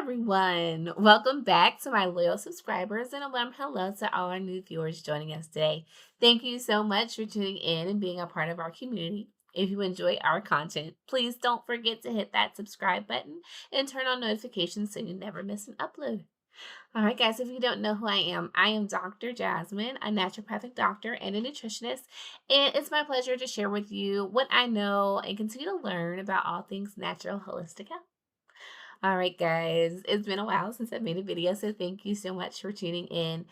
everyone. Welcome back to my loyal subscribers and a warm hello to all our new viewers joining us today. Thank you so much for tuning in and being a part of our community. If you enjoy our content, please don't forget to hit that subscribe button and turn on notifications so you never miss an upload. All right, guys, if you don't know who I am Dr. Jasmine, a naturopathic doctor and a nutritionist, and it's my pleasure to share with you what I know and continue to learn about all things natural holistic health. All right, guys, it's been a while since I've made a video, so thank you so much for tuning in.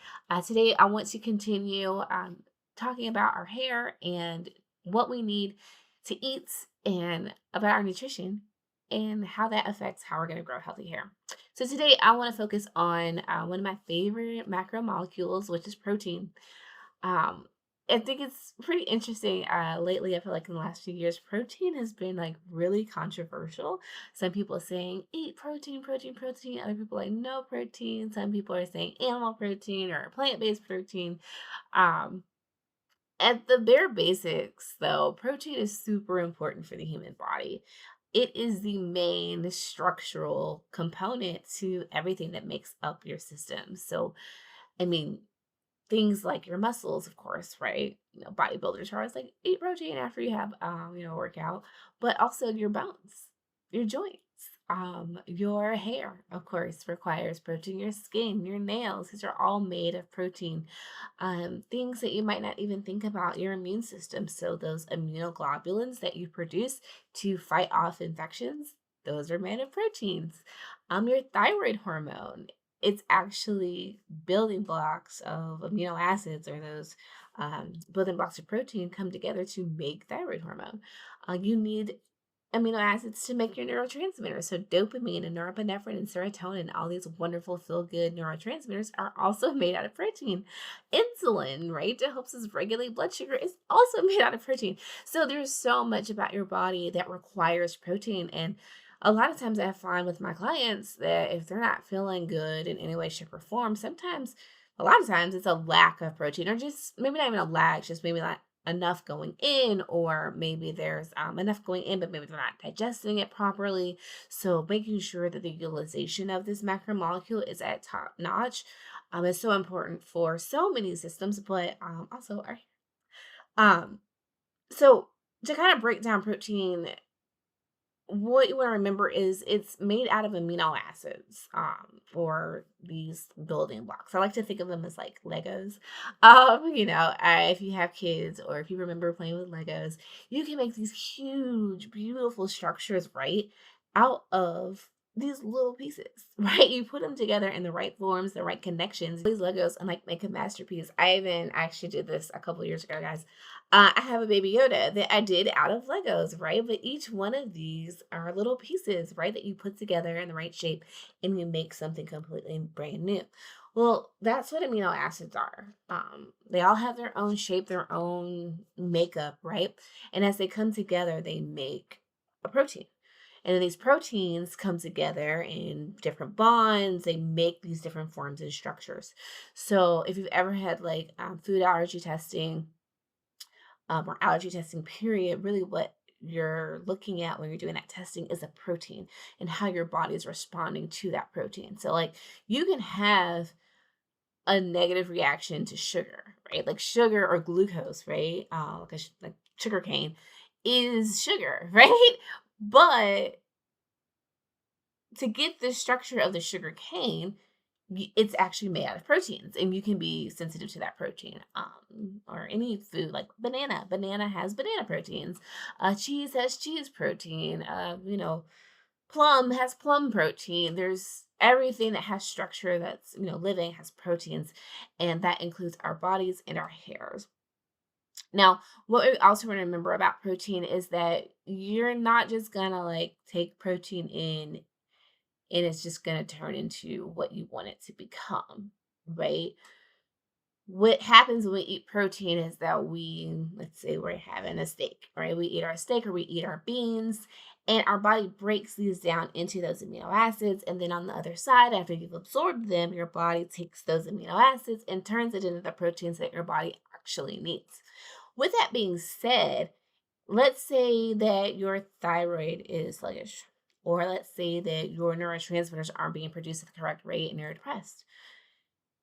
Today, I want to continue talking about our hair and what we need to eat and about our nutrition and how that affects how we're going to grow healthy hair. So today, I want to focus on one of my favorite macromolecules, which is protein. Um, I think it's pretty interesting. Lately, I feel like in the last few years, protein has been like really controversial. Some people are saying eat protein, protein, protein. Other people are like no protein. Some people are saying animal protein or plant-based protein. Um, at the bare basics, though, protein is super important for the human body. It is the main structural component to everything that makes up your system. So, I mean, things like your muscles, of course, right? Bodybuilders are always like, eat protein after you have, workout, but also your bones, your joints, your hair, of course, requires protein, your skin, your nails, these are all made of protein. Things that you might not even think about, your immune system. So those immunoglobulins that you produce to fight off infections, those are made of proteins. Your thyroid hormone, it's actually building blocks of amino acids or those building blocks of protein come together to make thyroid hormone. You need amino acids to make your neurotransmitters. So dopamine and norepinephrine and serotonin, all these wonderful feel-good neurotransmitters are also made out of protein. Insulin, right, that helps us regulate blood sugar is also made out of protein. So there's so much about your body that requires protein. And a lot of times I find with my clients that if they're not feeling good in any way, shape, or form, sometimes a lot of times it's a lack of protein or just maybe not even a lack, just maybe not enough going in, or maybe there's enough going in, but maybe they're not digesting it properly. So making sure that the utilization of this macromolecule is at top notch is so important for so many systems, but also our um so to kind of break down protein, what you want to remember is it's made out of amino acids for these building blocks. I like to think of them as like Legos. If you have kids or if you remember playing with Legos, you can make these huge beautiful structures, right, out of these little pieces. Right, you put them together in the right forms, the right connections, these Legos, and like make a masterpiece. I even actually did this a couple years ago, guys. I have a baby Yoda that I did out of Legos, right? But each one of these are little pieces, right, that you put together in the right shape and you make something completely brand new. Well, that's what amino acids are. They all have their own shape, their own makeup, right? And as they come together, they make a protein. And then these proteins come together in different bonds. They make these different forms and structures. So if you've ever had like food allergy testing, or allergy testing period, really what you're looking at when you're doing that testing is a protein and how your body is responding to that protein. So like you can have a negative reaction to sugar, right? Like sugar or glucose, right? Like sugar cane is sugar, right? But to get the structure of the sugar cane, it's actually made out of proteins, and you can be sensitive to that protein. Or any food like banana has banana proteins, cheese has cheese protein, plum has plum protein. There's everything that has structure that's living has proteins, and that includes our bodies and our hairs. Now, what we also want to remember about protein is that you're not just gonna like take protein in and it's just going to turn into what you want it to become, right? What happens when we eat protein is that let's say we're having a steak, right? We eat our steak or we eat our beans, and our body breaks these down into those amino acids. And then on the other side, after you've absorbed them, your body takes those amino acids and turns it into the proteins that your body actually needs. With that being said, let's say that your thyroid is sluggish, Or let's say that your neurotransmitters aren't being produced at the correct rate and you're depressed.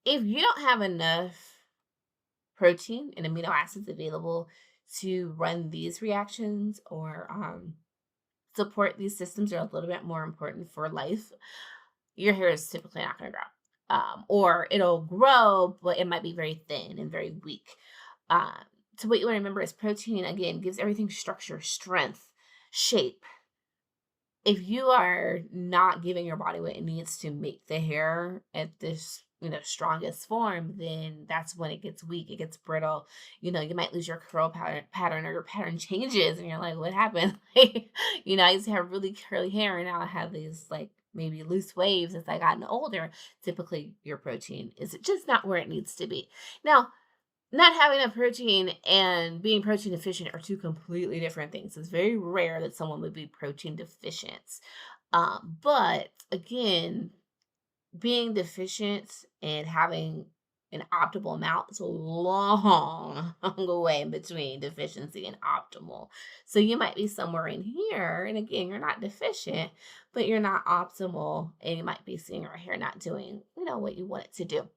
If you don't have enough protein and amino acids available to run these reactions or support these systems are a little bit more important for life, your hair is typically not going to grow. Or it'll grow, but it might be very thin and very weak. Um, so what you want to remember is protein, again, gives everything structure, strength, shape. If you are not giving your body what it needs to make the hair at this, strongest form, then that's when it gets weak, it gets brittle. You might lose your curl pattern or your pattern changes and you're like, what happened? Like, I used to have really curly hair and now I have these like maybe loose waves as I gotten older. Typically your protein is just not where it needs to be. Now, not having enough protein and being protein deficient are two completely different things. It's very rare that someone would be protein deficient. But again, being deficient and having an optimal amount is a long way in between deficiency and optimal. So you might be somewhere in here, and again, you're not deficient, but you're not optimal, and you might be seeing your hair not doing, what you want it to do.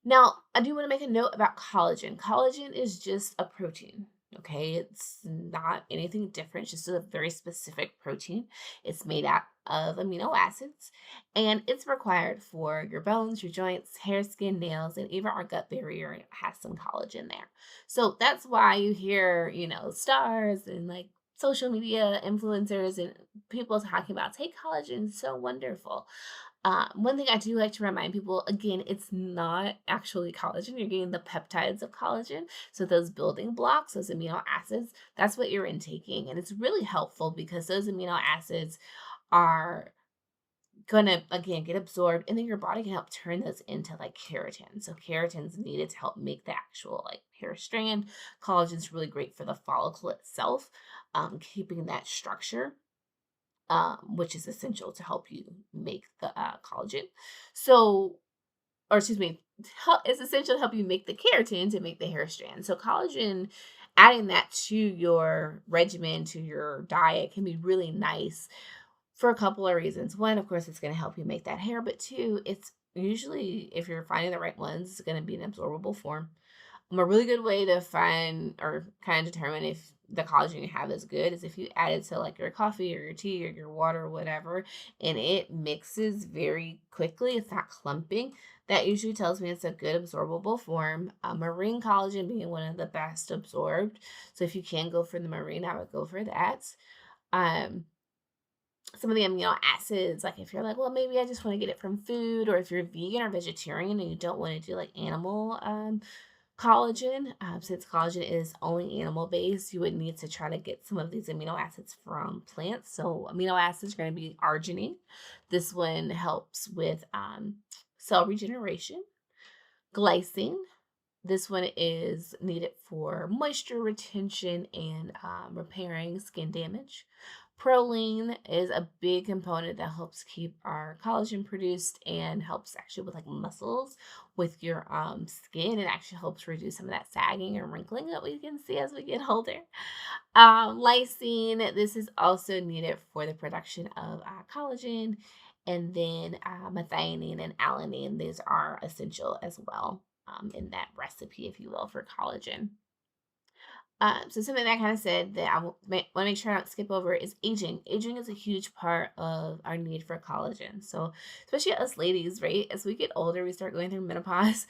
Now, I do want to make a note about collagen. Collagen is just a protein. Okay, it's not anything different, it's just a very specific protein. It's made out of amino acids and it's required for your bones, your joints, hair, skin, nails, and even our gut barrier has some collagen there. So that's why you hear, stars and like social media influencers and people talking about take collagen, so wonderful. One thing I do like to remind people again, it's not actually collagen. You're getting the peptides of collagen. So, those building blocks, those amino acids, that's what you're intaking. And it's really helpful because those amino acids are going to, again, get absorbed. And then your body can help turn those into like keratin. So, keratin's needed to help make the actual like hair strand. Collagen's really great for the follicle itself, keeping that structure which is essential to help you make the collagen. So, or excuse me, it's essential to help you make the keratin to make the hair strand. So, collagen, adding that to your regimen, to your diet, can be really nice for a couple of reasons. One, of course, it's going to help you make that hair, but two, it's usually, if you're finding the right ones, it's going to be an absorbable form. A really good way to find or kind of determine if the collagen you have is good is if you add it to like your coffee or your tea or your water or whatever, and it mixes very quickly. It's not clumping. That usually tells me it's a good absorbable form. Marine collagen being one of the best absorbed. So if you can go for the marine, I would go for that. Um, some of the amino acids, like if you're like, well, maybe I just want to get it from food, or if you're vegan or vegetarian and you don't want to do like animal collagen, since collagen is only animal based, you would need to try to get some of these amino acids from plants. So, amino acids are going to be arginine. This one helps with cell regeneration. Glycine. This one is needed for moisture retention and repairing skin damage. Proline is a big component that helps keep our collagen produced and helps actually with like muscles with your skin. It actually helps reduce some of that sagging and wrinkling that we can see as we get older. Lysine, this is also needed for the production of collagen. And then methionine and alanine, these are essential as well in that recipe, if you will, for collagen. So something that I kind of said that I want to make sure I don't skip over is aging. Aging is a huge part of our need for collagen. So especially us ladies, right? As we get older, we start going through menopause.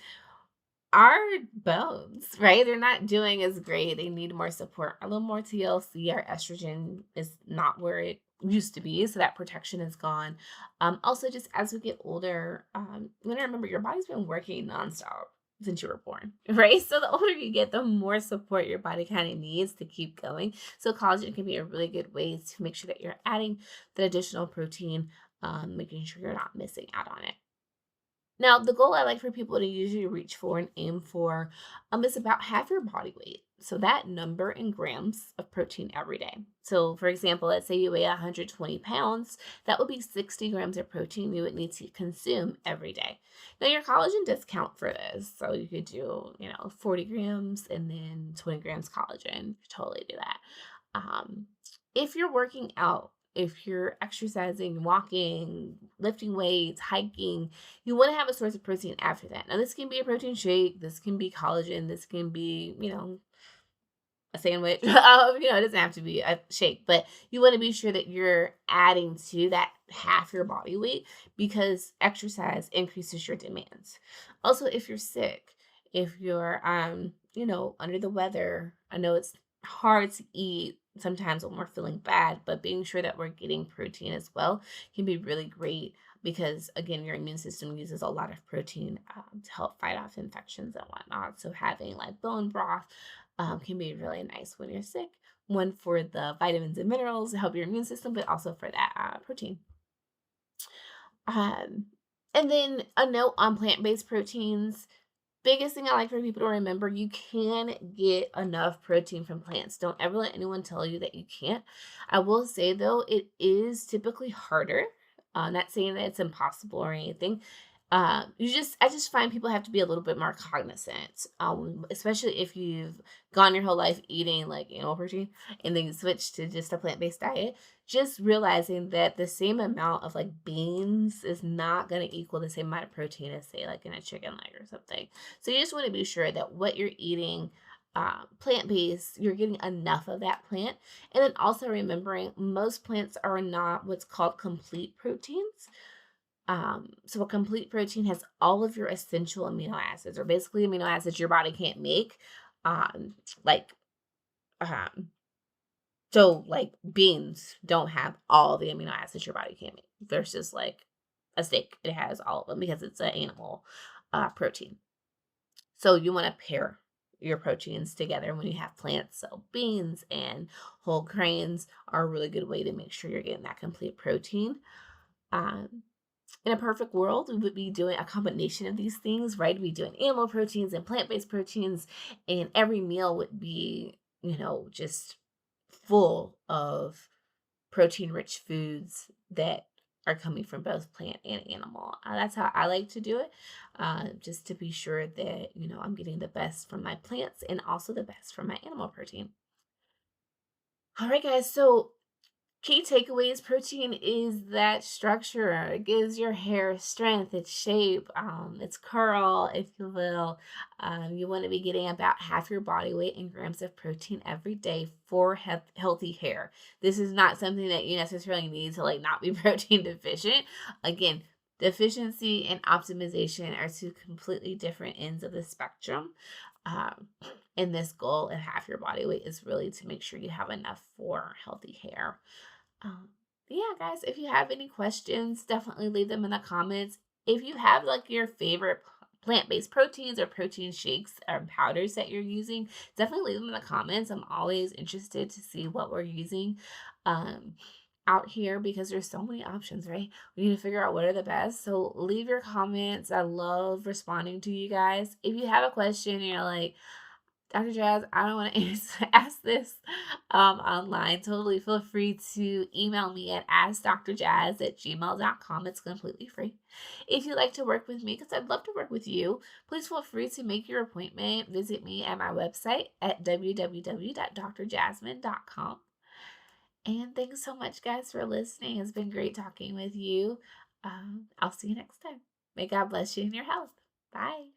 Our bones, right? They're not doing as great. They need more support, a little more TLC. Our estrogen is not where it used to be, so that protection is gone. Also, just as we get older, you want to remember your body's been working nonstop since you were born, right? So the older you get, the more support your body kind of needs to keep going. So collagen can be a really good way to make sure that you're adding the additional protein, making sure you're not missing out on it. Now, the goal I like for people to usually reach for and aim for is about half your body weight. So that number in grams of protein every day. So for example, let's say you weigh 120 pounds, that would be 60 grams of protein you would need to consume every day. Now your collagen does count for this. So you could do, 40 grams and then 20 grams collagen. You could totally do that. If you're working out, if you're exercising, walking, lifting weights, hiking, you want to have a source of protein after that. Now, this can be a protein shake, this can be collagen, this can be, a sandwich. It doesn't have to be a shake, but you want to be sure that you're adding to that half your body weight because exercise increases your demands. Also, if you're sick, if you're under the weather, I know it's hard to eat sometimes when we're feeling bad, but being sure that we're getting protein as well can be really great because again, your immune system uses a lot of protein to help fight off infections and whatnot. So having like bone broth can be really nice when you're sick. One for the vitamins and minerals to help your immune system, but also for that protein. Um, and then a note on plant-based proteins. Biggest thing I like for people to remember, you can get enough protein from plants. Don't ever let anyone tell you that you can't. I will say though, it is typically harder. Not saying that it's impossible or anything. I just find people have to be a little bit more cognizant, especially if you've gone your whole life eating like animal protein and then you switch to just a plant-based diet. Just realizing that the same amount of like beans is not going to equal the same amount of protein as say like in a chicken leg or something. So you just want to be sure that what you're eating plant-based, you're getting enough of that plant. And then also remembering most plants are not what's called complete proteins. So a complete protein has all of your essential amino acids, or basically amino acids your body can't make. Um, like, um, so like beans don't have all the amino acids your body can't make versus like a steak. It has all of them because it's an animal protein. So you want to pair your proteins together when you have plants. So beans and whole grains are a really good way to make sure you're getting that complete protein. Um, in a perfect world, we would be doing a combination of these things, right? We'd be doing animal proteins and plant-based proteins, and every meal would be, just full of protein-rich foods that are coming from both plant and animal. That's how I like to do it, just to be sure that, I'm getting the best from my plants and also the best from my animal protein. All right, guys. So key takeaways: protein is that structure. It gives your hair strength, its shape, its curl, if you will. You want to be getting about half your body weight in grams of protein every day for healthy hair. This is not something that you necessarily need to like not be protein deficient. Again, deficiency and optimization are two completely different ends of the spectrum. Um, and this goal at half your body weight is really to make sure you have enough for healthy hair. Um, yeah, guys, if you have any questions, definitely leave them in the comments. If you have like your favorite plant-based proteins or protein shakes or powders that you're using, definitely leave them in the comments. I'm always interested to see what we're using um, out here because there's so many options, right? We need to figure out what are the best. So leave your comments. I love responding to you guys. If you have a question and you're like, Dr. Jazz, I don't want to ask this online. Totally feel free to email me at askdrjazz@gmail.com. It's completely free. If you'd like to work with me, because I'd love to work with you, please feel free to make your appointment. Visit me at my website at www.drjasmine.com. And thanks so much, guys, for listening. It's been great talking with you. I'll see you next time. May God bless you in your health. Bye.